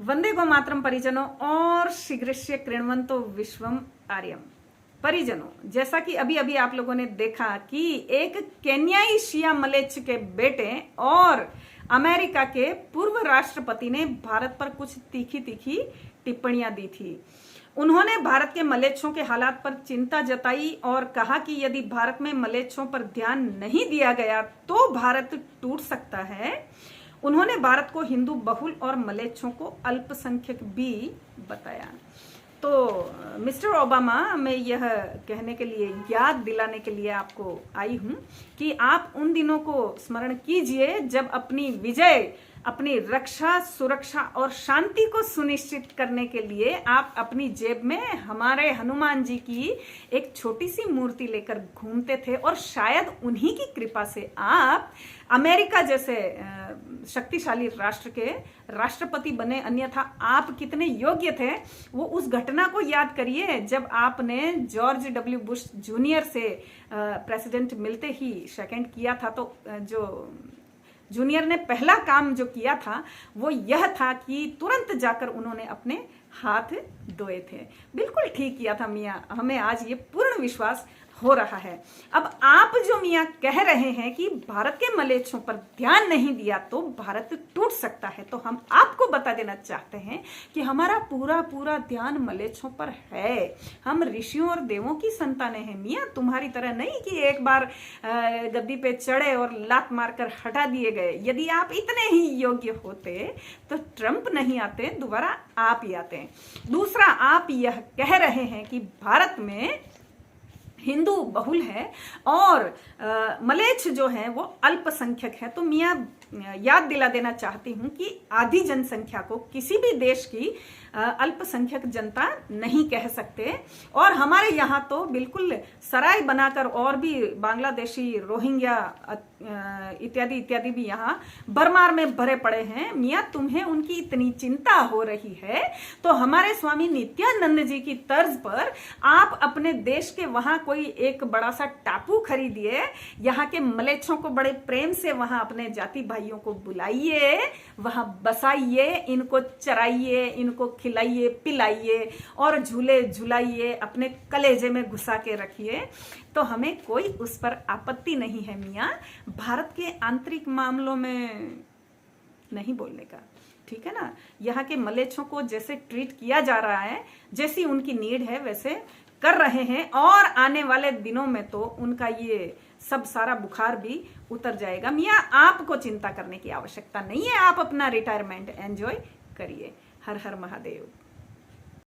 वंदे गो मातरम परिजनों और शीघ्रस्य कृण्वन्तो विश्वम आर्यम। परिजनों, जैसा कि अभी अभी आप लोगों ने देखा कि एक केन्याई शिया मलेच्छ के बेटे और अमेरिका के पूर्व राष्ट्रपति ने भारत पर कुछ तीखी तीखी टिप्पणियां दी थी। उन्होंने भारत के मलेच्छों के हालात पर चिंता जताई और कहा कि यदि भारत में मलेच्छों पर ध्यान नहीं दिया गया तो भारत टूट सकता है। उन्होंने भारत को हिंदू बहुल और मलेच्छों को अल्पसंख्यक भी बताया। तो मिस्टर ओबामा, मैं यह कहने के लिए, याद दिलाने के लिए आपको आई हूं कि आप उन दिनों को स्मरण कीजिए जब अपनी विजय, अपनी रक्षा, सुरक्षा और शांति को सुनिश्चित करने के लिए आप अपनी जेब में हमारे हनुमान जी की एक छोटी सी मूर्ति लेकर घूमते थे और शायद उन्हीं की कृपा से आप अमेरिका जैसे शक्तिशाली राष्ट्र के राष्ट्रपति बने, अन्यथा आप कितने योग्य थे वो उस घटना को याद करिए जब आपने जॉर्ज डब्ल्यू बुश जूनियर से प्रेसिडेंट मिलते ही सेकंड किया था। तो जो जूनियर ने पहला काम जो किया था वो यह था कि तुरंत जाकर उन्होंने अपने हाथ धोए थे। बिल्कुल ठीक किया था मियां, हमें आज ये पूर्ण विश्वास हो रहा है। अब आप जो मियां कह रहे हैं कि भारत के मलेच्छों पर ध्यान नहीं दिया तो भारत टूट सकता है, तो हम आपको बता देना चाहते हैं कि हमारा पूरा पूरा ध्यान मलेच्छों पर है। हम ऋषियों और देवों की संतानें हैं मियां, तुम्हारी तरह नहीं कि एक बार गद्दी पे चढ़े और लात मारकर हटा दिए गए। यदि आप इतने ही योग्य होते तो ट्रंप नहीं आते, दोबारा आप ही आते। दूसरा, आप यह कह रहे हैं कि भारत में हिंदू बहुल है और मलेच्छ जो है वो अल्पसंख्यक है। तो मियां याद दिला देना चाहती हूं कि आधी जनसंख्या को किसी भी देश की अल्पसंख्यक जनता नहीं कह सकते। और हमारे यहाँ तो बिल्कुल सराय बनाकर और भी बांग्लादेशी, रोहिंग्या इत्यादि इत्यादि भी यहाँ भरमार में भरे पड़े हैं। मियां, तुम्हें उनकी इतनी चिंता हो रही है तो हमारे स्वामी नित्यानंद जी की तर्ज पर आप अपने देश के वहां कोई एक बड़ा सा टापू खरीदिए, यहाँ के मलेच्छों को बड़े प्रेम से वहां अपने जाति भाइयों को बुलाइए, वहां बसाइए, इनको चराइए, इनको खिलाइए पिलाइए और झूले झुलाइए, अपने कलेजे में घुसा के रखिए, तो हमें कोई उस पर आपत्ति नहीं है मियां। भारत के आंतरिक मामलों में नहीं बोलने का, ठीक है ना। यहाँ के मलेच्छों को जैसे ट्रीट किया जा रहा है, जैसी उनकी नीड है वैसे कर रहे हैं और आने वाले दिनों में तो उनका ये सब सारा बुखार भी उतर जाएगा। मियां, आपको चिंता करने की आवश्यकता नहीं है, आप अपना रिटायरमेंट एंजॉय करिए। हर हर महादेव।